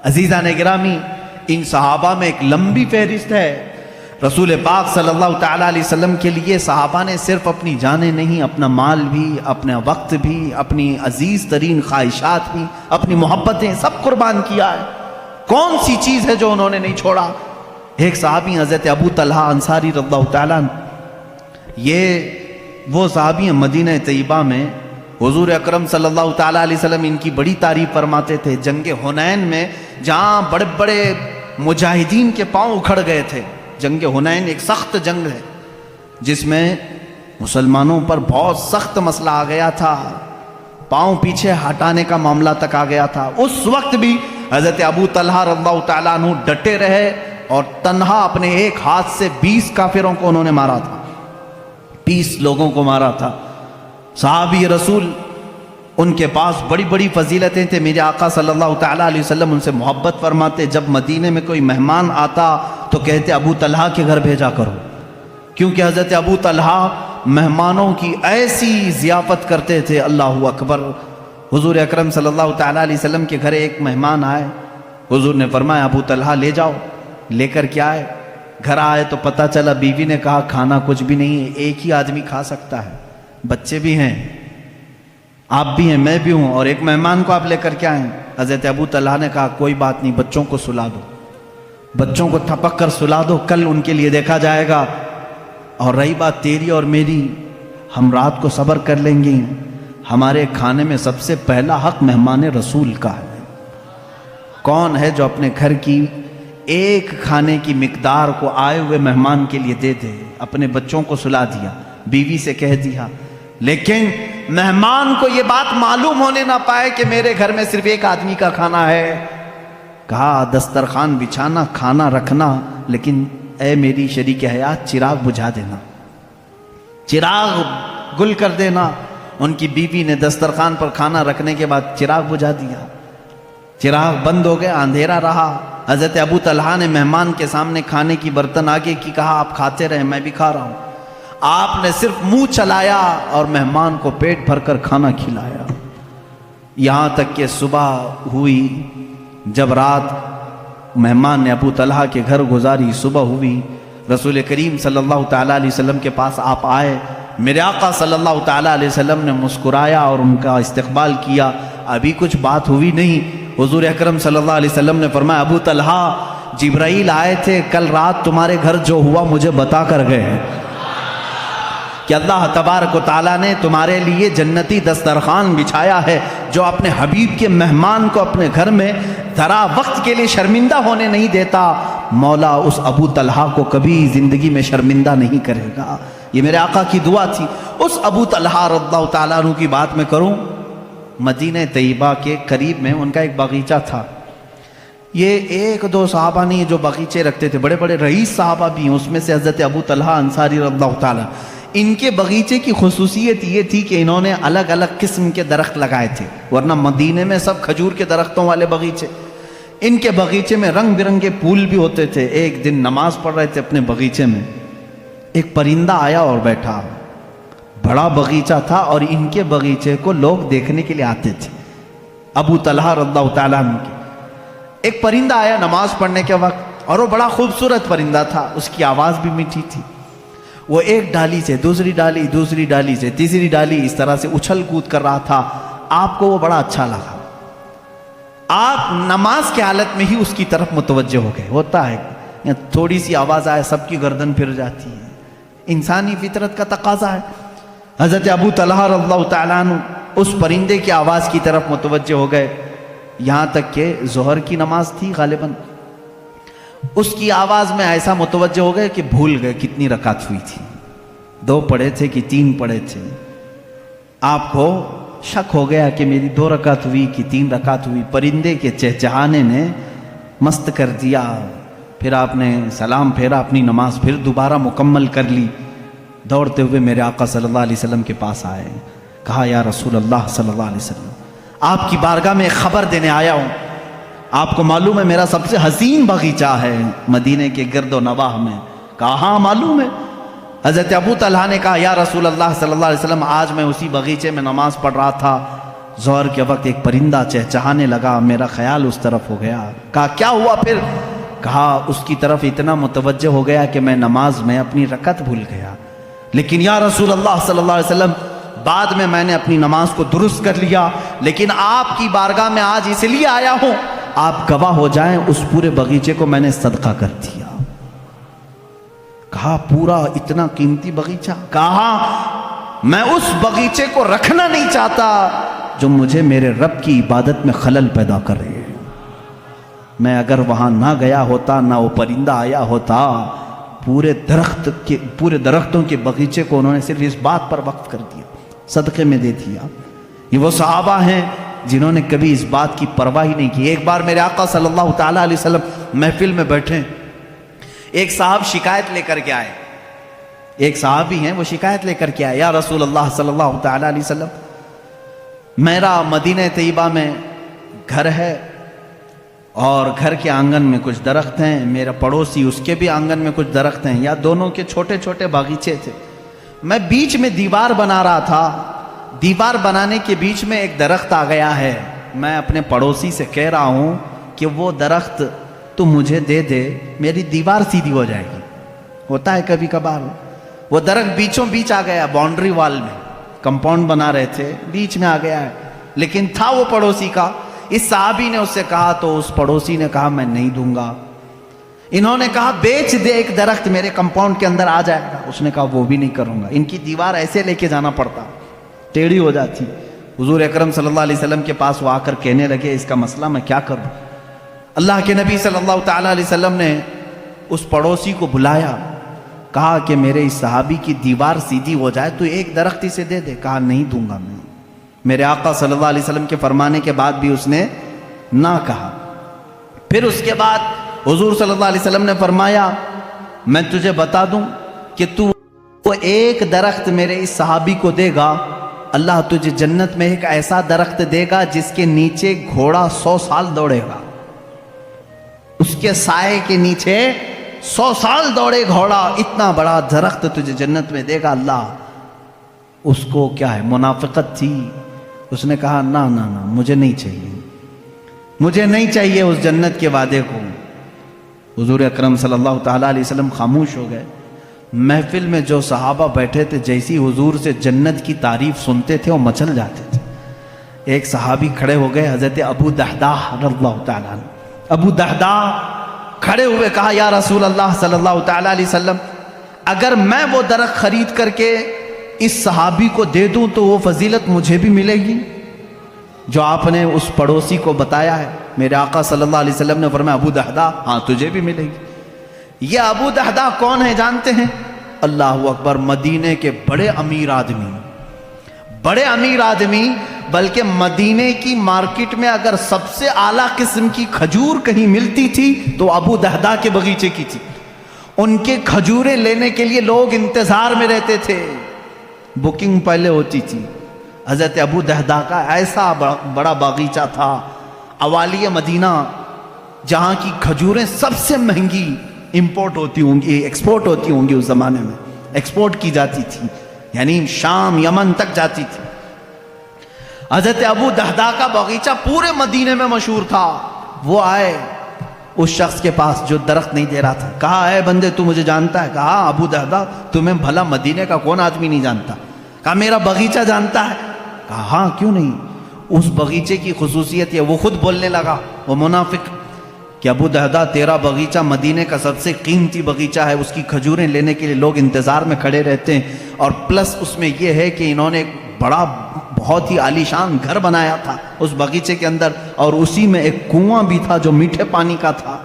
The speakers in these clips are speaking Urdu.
عزیزان گرامی، ان صحابہ میں ایک لمبی فہرست ہے۔ رسول پاک صلی اللہ تعالیٰ علیہ وسلم کے لیے صحابہ نے صرف اپنی جانیں نہیں، اپنا مال بھی، اپنا وقت بھی، اپنی عزیز ترین خواہشات بھی، اپنی محبتیں سب قربان کیا ہے۔ کون سی چیز ہے جو انہوں نے نہیں چھوڑا؟ ایک صحابی حضرت ابو طلحہ انصاری رضی اللہ تعالیٰ عنہ، یہ وہ صحابی ہیں مدینہ طیبہ میں حضور اکرم صلی اللہ تعالیٰ علیہ وسلم ان کی بڑی تعریف فرماتے تھے۔ جنگ حنین میں جہاں بڑے بڑے مجاہدین کے پاؤں اکھڑ گئے تھے، جنگ حنین ایک سخت جنگ ہے جس میں مسلمانوں پر بہت سخت مسئلہ آ گیا تھا، پاؤں پیچھے ہٹانے کا معاملہ تک آ گیا تھا۔ اس وقت بھی حضرت ابو طلحہ رضی اللہ تعالیٰ عنہ ڈٹے رہے اور تنہا اپنے ایک ہاتھ سے 20 کافروں کو انہوں نے مارا تھا، 20 لوگوں کو مارا تھا۔ صحابی رسول، ان کے پاس بڑی بڑی فضیلتیں تھے۔ میرے آقا صلی اللہ تعالیٰ علیہ وسلم ان سے محبت فرماتے، جب مدینے میں کوئی مہمان آتا تو کہتے ابو طلحہ کے گھر بھیجا کرو، کیونکہ حضرت ابو طلحہ مہمانوں کی ایسی ضیافت کرتے تھے، اللہ اکبر۔ حضور اکرم صلی اللہ تعالیٰ علیہ وسلم کے گھر ایک مہمان آئے، حضور نے فرمایا ابو طلحہ لے جاؤ۔ لے کر کے آئے، گھر آئے تو پتہ چلا بیوی نے کہا کھانا کچھ بھی نہیں ہے، ایک ہی آدمی کھا سکتا ہے، بچے بھی ہیں، آپ بھی ہیں، میں بھی ہوں، اور ایک مہمان کو آپ لے کر کے آئیں۔ حضرت ابو طلحہ نے کہا کوئی بات نہیں، بچوں کو سلا دو، بچوں کو تھپک کر سلا دو، کل ان کے لیے دیکھا جائے گا۔ اور رہی بات تیری اور میری، ہم رات کو صبر کر لیں گے، ہمارے کھانے میں سب سے پہلا حق مہمان رسول کا ہے۔ کون ہے جو اپنے گھر کی ایک کھانے کی مقدار کو آئے ہوئے مہمان کے لیے دے دے؟ اپنے بچوں کو سلا دیا، بیوی سے کہہ دیا، لیکن مہمان کو یہ بات معلوم ہونے نہ پائے کہ میرے گھر میں صرف ایک آدمی کا کھانا ہے۔ کہا دسترخوان بچھانا، کھانا رکھنا، لیکن اے میری شریک حیات چراغ بجھا دینا، چراغ گل کر دینا۔ ان کی بیوی نے دسترخوان پر کھانا رکھنے کے بعد چراغ بجھا دیا، چراغ بند ہو گیا، اندھیرا رہا۔ حضرت ابو طلحہ نے مہمان کے سامنے کھانے کی برتن آگے کی، کہا آپ کھاتے رہے، میں بھی کھا رہا ہوں۔ آپ نے صرف منہ چلایا اور مہمان کو پیٹ بھر کر کھانا کھلایا، یہاں تک کہ صبح ہوئی۔ جب رات مہمان نے ابو طلحہ کے گھر گزاری، صبح ہوئی، رسول کریم صلی اللہ تعالیٰ علیہ وسلم کے پاس آپ آئے۔ میرے آقا صلی اللہ تعالیٰ علیہ وسلم نے مسکرایا اور ان کا استقبال کیا۔ ابھی کچھ بات ہوئی نہیں، حضور اکرم صلی اللہ علیہ وسلم نے فرمایا ابو طلحہ جبرائیل آئے تھے، کل رات تمہارے گھر جو ہوا مجھے بتا کر گئے کہ اللہ تبارک و تعالیٰ نے تمہارے لیے جنتی دسترخوان بچھایا ہے، جو اپنے حبیب کے مہمان کو اپنے گھر میں ذرا وقت کے لیے شرمندہ ہونے نہیں دیتا، مولا اس ابو طلحہ کو کبھی زندگی میں شرمندہ نہیں کرے گا۔ یہ میرے آقا کی دعا تھی۔ اس ابو طلحہ رضی اللہ تعالیٰ عنہ کی بات میں کروں، مدینہ طیبہ کے قریب میں ان کا ایک باغیچہ تھا۔ یہ ایک دو صحابہ نہیں جو باغیچے رکھتے تھے، بڑے بڑے رئیس صحابہ بھی ہیں، اس میں سے حضرت ابو طلحہ انصاری رضی اللہ تعالیٰ۔ ان کے باغیچے کی خصوصیت یہ تھی کہ انہوں نے الگ الگ قسم کے درخت لگائے تھے، ورنہ مدینے میں سب کھجور کے درختوں والے باغیچے، ان کے باغیچے میں رنگ برنگے پھول بھی ہوتے تھے۔ ایک دن نماز پڑھ رہے تھے اپنے باغیچے میں، ایک پرندہ آیا اور بیٹھا، بڑا باغیچہ تھا اور ان کے باغیچے کو لوگ دیکھنے کے لیے آتے تھے، ابو طلحہ رضی اللہ تعالیٰ عنہ کے۔ ایک پرندہ آیا نماز پڑھنے کے وقت، اور وہ بڑا خوبصورت پرندہ تھا، اس کی آواز بھی میٹھی تھی۔ وہ ایک ڈالی سے دوسری ڈالی، دوسری ڈالی سے تیسری ڈالی، اس طرح سے اچھل کود کر رہا تھا۔ آپ کو وہ بڑا اچھا لگا، آپ نماز کے حالت میں ہی اس کی طرف متوجہ ہو گئے۔ ہوتا ہے تھوڑی سی آواز آئے سب کی گردن پھر جاتی ہے، انسانی فطرت کا تقاضا ہے۔ حضرت ابو طلحہ رضی اللہ تعالیٰ عنہ اس پرندے کی آواز کی طرف متوجہ ہو گئے، یہاں تک کہ ظہر کی نماز تھی غالباً، اس کی آواز میں ایسا متوجہ ہو گئے کہ بھول گئے کتنی رکعت ہوئی تھی، 2 پڑھے تھے کہ 3 پڑھے تھے۔ آپ کو شک ہو گیا کہ میری 2 رکعت ہوئی کہ 3 رکعت ہوئی۔ پرندے کے چہچہانے نے مست کر دیا۔ پھر آپ نے سلام پھیرا، اپنی نماز پھر دوبارہ مکمل کر لی۔ دوڑتے ہوئے میرے آقا صلی اللہ علیہ وسلم کے پاس آئے، کہا یا رسول اللہ صلی اللہ علیہ وسلم، آپ کی بارگاہ میں خبر دینے آیا ہوں، آپ کو معلوم ہے میرا سب سے حسین باغیچہ ہے مدینے کے گرد و نواح میں؟ کہا ہاں معلوم ہے۔ حضرت ابو طلحہ نے کہا یا رسول اللہ صلی اللہ علیہ وسلم، آج میں اسی باغیچے میں نماز پڑھ رہا تھا، ظہر کے وقت ایک پرندہ چہچہانے لگا، میرا خیال اس طرف ہو گیا۔ کہا کیا ہوا پھر؟ کہا اس کی طرف اتنا متوجہ ہو گیا کہ میں نماز میں اپنی رکعت بھول گیا، لیکن یا رسول اللہ صلی اللہ علیہ وسلم بعد میں نے اپنی نماز کو درست کر لیا، لیکن آپ کی بارگاہ میں آج اس لیے آیا ہوں آپ گواہ ہو جائیں، اس پورے باغیچے کو میں نے صدقہ کر دیا۔ کہا پورا اتنا قیمتی باغیچہ؟ کہا میں اس باغیچے کو رکھنا نہیں چاہتا جو مجھے میرے رب کی عبادت میں خلل پیدا کرے۔ میں اگر وہاں نہ گیا ہوتا، نہ وہ پرندہ آیا ہوتا، پورے درختوں کے باغیچے کو انہوں نے صرف اس بات پر وقف کر دیا، صدقے میں دے دیا۔ یہ وہ صحابہ ہیں جنہوں نے کبھی اس بات کی پرواہ ہی نہیں کی۔ ایک بار میرے آقا صلی اللہ تعالیٰ علیہ وسلم محفل میں بیٹھے، ایک صاحب شکایت لے کر کے آئے، ایک صحابی ہیں وہ شکایت لے کر کے آئے، یا رسول اللہ صلی اللہ تعالیٰ علیہ وسلم میرا مدینہ طیبہ میں گھر ہے اور گھر کے آنگن میں کچھ درخت ہیں، میرا پڑوسی اس کے بھی آنگن میں کچھ درخت ہیں، یا دونوں کے چھوٹے چھوٹے باغیچے تھے، میں بیچ میں دیوار بنا رہا تھا، دیوار بنانے کے بیچ میں ایک درخت آ گیا ہے، میں اپنے پڑوسی سے کہہ رہا ہوں کہ وہ درخت تو مجھے دے دے، میری دیوار سیدھی ہو جائے گی۔ ہوتا ہے کبھی کبھار، وہ درخت بیچوں بیچ آ گیا، باؤنڈری وال میں کمپاؤنڈ بنا رہے تھے، بیچ میں آ گیا ہے، لیکن تھا وہ پڑوسی کا۔ اس صحابی نے اس سے کہا تو اس پڑوسی نے کہا میں نہیں دوں گا۔ انہوں نے کہا بیچ دے، ایک درخت میرے کمپاؤنڈ کے اندر آ جائے گا۔ اس نے کہا وہ بھی نہیں کروں گا، ان کی دیوار ایسے لے کے جانا پڑتا، ٹیڑھی ہو جاتی۔ حضور اکرم صلی اللہ علیہ وسلم کے پاس وہ آ کر کہنے لگے اس کا مسئلہ میں کیا کروں؟ اللہ کے نبی صلی اللہ تعالیٰ علیہ وسلم نے اس پڑوسی کو بلایا، کہا کہ میرے اس صحابی کی دیوار سیدھی ہو جائے تو ایک درخت اسے دے دے۔ کہا نہیں دوں گا میں۔ میرے آقا صلی اللہ علیہ وسلم کے فرمانے کے بعد بھی اس نے نہ کہا۔ پھر اس کے بعد حضور صلی اللہ علیہ وسلم نے فرمایا میں تجھے بتا دوں کہ تو وہ ایک درخت میرے اس صحابی کو دے گا، اللہ تجھے جنت میں ایک ایسا درخت دے گا جس کے نیچے گھوڑا 100 سال دوڑے گا، اس کے سائے کے نیچے 100 سال دوڑے گھوڑا، اتنا بڑا درخت تجھے جنت میں دے گا اللہ۔ اس کو کیا ہے، منافقت تھی، اس نے کہا نہ نہ نہ مجھے نہیں چاہیے، مجھے نہیں چاہیے اس جنت کے وعدے کو۔ حضور اکرم صلی اللہ تعالیٰ علیہ وسلم خاموش ہو گئے۔ محفل میں جو صحابہ بیٹھے تھے جیسی حضور سے جنت کی تعریف سنتے تھے وہ مچل جاتے تھے۔ ایک صحابی کھڑے ہو گئے، حضرت ابو دحداح رضی اللہ تعالیٰ عنہ، ابو دحداح کھڑے ہوئے، کہا یا رسول اللہ صلی اللہ تعالیٰ علیہ وسلم اگر میں وہ درخت خرید کر کے اس صحابی کو دے دوں تو وہ فضیلت مجھے بھی ملے گی جو آپ نے اس پڑوسی کو بتایا ہے؟ میرے آقا صلی اللہ علیہ وسلم نے فرمایا ابو دحداح ہاں تجھے بھی ملے گی۔ یہ ابو دحداح کون ہے جانتے ہیں؟ اللہ اکبر، مدینے کے بڑے امیر آدمی، بڑے امیر آدمی، بلکہ مدینے کی مارکیٹ میں اگر سب سے اعلیٰ قسم کی کھجور کہیں ملتی تھی تو ابو دحداح کے باغیچے کی تھی۔ ان کے کھجوریں لینے کے لیے لوگ انتظار میں رہتے تھے، بکنگ پہلے ہوتی تھی۔ حضرت ابو دحداح کا ایسا بڑا باغیچہ تھا اوالی مدینہ، جہاں کی کھجوریں سب سے مہنگی امپورٹ ہوتی ہوں گی، ایکسپورٹ ہوتی ہوں گی، اس زمانے میں ایکسپورٹ کی جاتی تھی، یعنی شام یمن تک جاتی تھی۔ حضرت ابو دحداح کا باغیچہ پورے مدینے میں مشہور تھا۔ وہ آئے اس شخص کے پاس جو درخت نہیں دے رہا تھا، کہا اے بندے تو مجھے جانتا ہے؟ کہا ابو دحداح تمہیں بھلا مدینے کا کون آدمی نہیں جانتا؟ کہا میرا باغیچہ جانتا ہے؟ کہا ہاں کیوں نہیں، اس باغیچے کی خصوصیت یہ۔ وہ خود بولنے لگا، وہ منافق، کہ ابو دحداح تیرا باغیچہ مدینے کا سب سے قیمتی باغیچہ ہے، اس کی کھجوریں لینے کے لیے لوگ انتظار میں کھڑے رہتے ہیں، اور پلس اس میں یہ ہے کہ انہوں نے ایک بڑا بہت ہی عالیشان گھر بنایا تھا اس باغیچے کے اندر، اور اسی میں ایک کنواں بھی تھا جو میٹھے پانی کا تھا،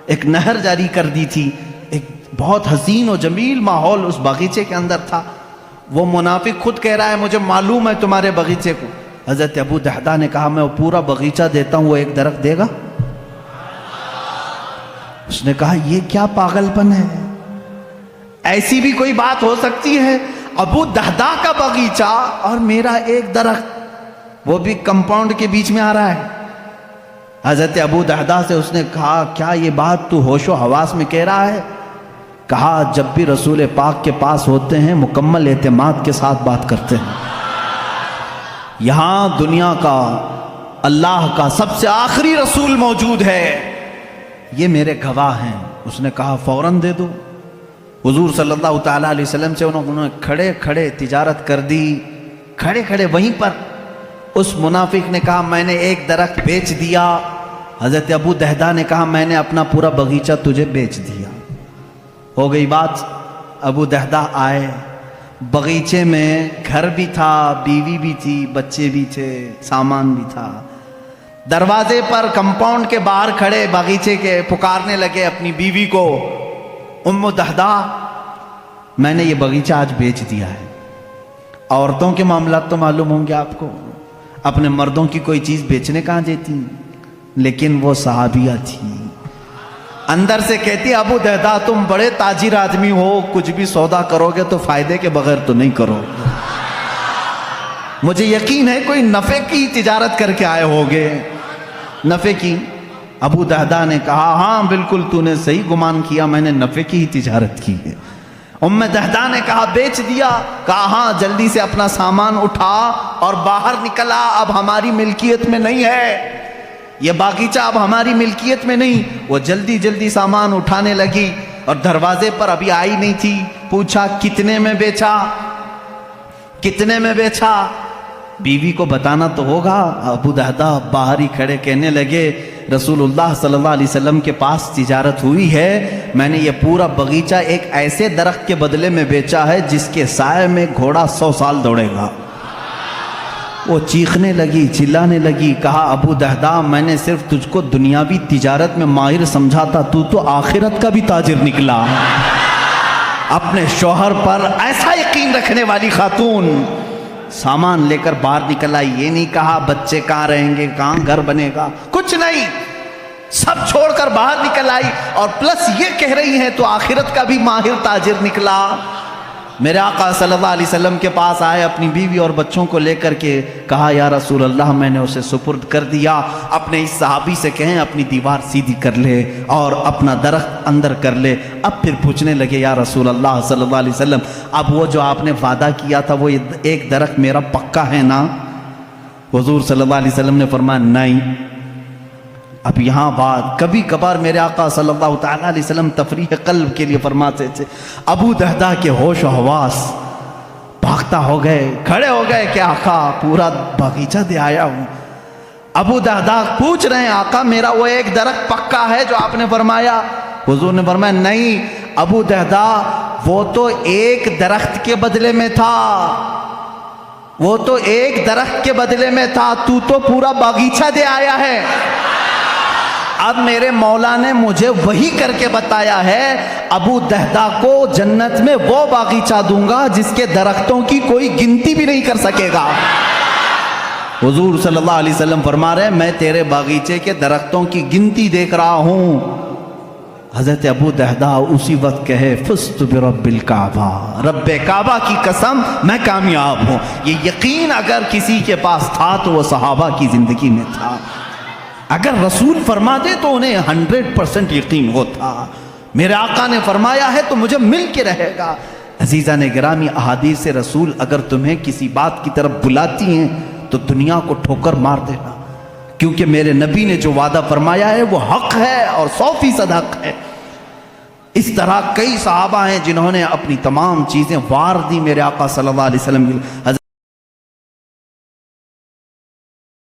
ایک نہر جاری کر دی تھی، ایک بہت حسین و جمیل ماحول اس باغیچے کے اندر تھا۔ وہ منافق خود کہہ رہا ہے مجھے معلوم ہے تمہارے باغیچے کو۔ حضرت ابو دحداح نے کہا میں وہ پورا باغیچہ دیتا ہوں، وہ ایک درخت دے گا؟ اس نے کہا یہ کیا پاگل پن ہے، ایسی بھی کوئی بات ہو سکتی ہے؟ ابو دحداح کا باغیچہ اور میرا ایک درخت، وہ بھی کمپاؤنڈ کے بیچ میں آ رہا ہے۔ حضرت ابو دحداح سے اس نے کہا کیا یہ بات تو ہوش و حواس میں کہہ رہا ہے؟ کہا جب بھی رسول پاک کے پاس ہوتے ہیں مکمل اعتماد کے ساتھ بات کرتے ہیں، یہاں دنیا کا اللہ کا سب سے آخری رسول موجود ہے، یہ میرے گواہ ہیں۔ اس نے کہا فوراً دے دو۔ حضور صلی اللہ تعالیٰ علیہ وسلم سے انہوں نے کھڑے کھڑے تجارت کر دی، کھڑے کھڑے وہیں پر۔ اس منافق نے کہا میں نے ایک درخت بیچ دیا۔ حضرت ابو دہدہ نے کہا میں نے اپنا پورا باغیچہ تجھے بیچ دیا۔ ہو گئی بات۔ ابو دہدہ آئے، باغیچے میں گھر بھی تھا، بیوی بھی تھی، بچے بھی تھے، سامان بھی تھا۔ دروازے پر کمپاؤنڈ کے باہر کھڑے باغیچے کے پکارنے لگے اپنی بیوی کو، ام دہدہ میں نے یہ باغیچہ آج بیچ دیا ہے۔ عورتوں کے معاملات تو معلوم ہوں گے آپ کو، اپنے مردوں کی کوئی چیز بیچنے کہاں دیتی، لیکن وہ صحابیہ تھی، اندر سے کہتی ابو دہدہ تم بڑے تاجر آدمی ہو، کچھ بھی سودا کرو گے تو فائدے کے بغیر تو نہیں کرو، مجھے یقین ہے کوئی نفع کی تجارت کر کے آئے ہوگے۔ نفع کی؟ ابو دہدہ نے کہا ہاں بالکل تو نے صحیح گمان کیا، میں نے نفع کی ہی تجارت کی ہے۔ ام دہدہ نے کہا بیچ دیا؟ کہا ہاں، جلدی سے اپنا سامان اٹھا اور باہر نکلا، اب ہماری ملکیت میں نہیں ہے یہ باغیچہ، اب ہماری ملکیت میں نہیں۔ وہ جلدی جلدی سامان اٹھانے لگی اور دروازے پر ابھی آئی نہیں تھی، پوچھا کتنے میں بیچا، کتنے میں بیچا؟ بیوی کو بتانا تو ہوگا۔ ابو دہدہ باہر ہی کھڑے کہنے لگے رسول اللہ صلی اللہ علیہ وسلم کے پاس تجارت ہوئی ہے، میں نے یہ پورا باغیچہ ایک ایسے درخت کے بدلے میں بیچا ہے جس کے سائے میں گھوڑا 100 سال دوڑے گا۔ وہ چیخنے لگی، چلانے لگی، کہا ابو دہدہ میں نے صرف تجھ کو دنیاوی تجارت میں ماہر سمجھا تھا، تو آخرت کا بھی تاجر نکلا۔ اپنے شوہر پر ایسا یقین رکھنے والی خاتون سامان لے کر باہر نکل آئی، یہ نہیں کہا بچے کہاں رہیں گے، کہاں گھر بنے گا، کچھ نہیں، سب چھوڑ کر باہر نکل آئی، اور پلس یہ کہہ رہی ہیں تو آخرت کا بھی ماہر تاجر نکلا۔ میرے آقا صلی اللہ علیہ وسلم کے پاس آئے اپنی بیوی اور بچوں کو لے کر کے، کہا یا رسول اللہ میں نے اسے سپرد کر دیا، اپنے اس صحابی سے کہیں اپنی دیوار سیدھی کر لے اور اپنا درخت اندر کر لے۔ اب پھر پوچھنے لگے یا رسول اللہ صلی اللہ علیہ وسلم اب وہ جو آپ نے وعدہ کیا تھا وہ ایک درخت میرا پکا ہے نا؟ حضور صلی اللہ علیہ وسلم نے فرمایا نہیں۔ اب یہاں بات، کبھی کبھار میرے آقا صلی اللہ تعالیٰ علیہ وسلم تفریح قلب کے لیے فرماتے تھے، ابو دہدہ کے ہوش و حواس بھاگتا ہو گئے، کھڑے ہو گئے کہ آقا پورا باغیچہ دے آیا ہوں۔ ابو دہدہ پوچھ رہے ہیں آقا میرا وہ ایک درخت پکا ہے جو آپ نے فرمایا؟ حضور نے فرمایا نہیں ابو دہدہ، وہ تو ایک درخت کے بدلے میں تھا، وہ تو ایک درخت کے بدلے میں تھا، تو پورا باغیچہ دے آیا ہے۔ اب میرے مولا نے مجھے وہی کر کے بتایا ہے ابو دہدہ کو جنت میں وہ باغیچہ دوں گا جس کے درختوں کی کوئی گنتی بھی نہیں کر سکے گا۔ حضور صلی اللہ علیہ وسلم فرما رہے ہیں میں تیرے باغیچے کے درختوں کی گنتی دیکھ رہا ہوں۔ حضرت ابو دہدہ اسی وقت کہے فزت برب الکعبہ، رب کعبہ کی قسم میں کامیاب ہوں۔ یہ یقین اگر کسی کے پاس تھا تو وہ صحابہ کی زندگی میں تھا، اگر رسول فرما دے تو انہیں 100% یقین ہوتا، میرے آقا نے فرمایا ہے تو مجھے مل کے رہے گا۔ عزیزان گرامی، احادیث رسول اگر تمہیں کسی بات کی طرف بلاتی ہیں تو دنیا کو ٹھوکر مار دینا، کیونکہ میرے نبی نے جو وعدہ فرمایا ہے وہ حق ہے اور 100% حق ہے۔ اس طرح کئی صحابہ ہیں جنہوں نے اپنی تمام چیزیں وار دی میرے آقا صلی اللہ علیہ وسلم کی۔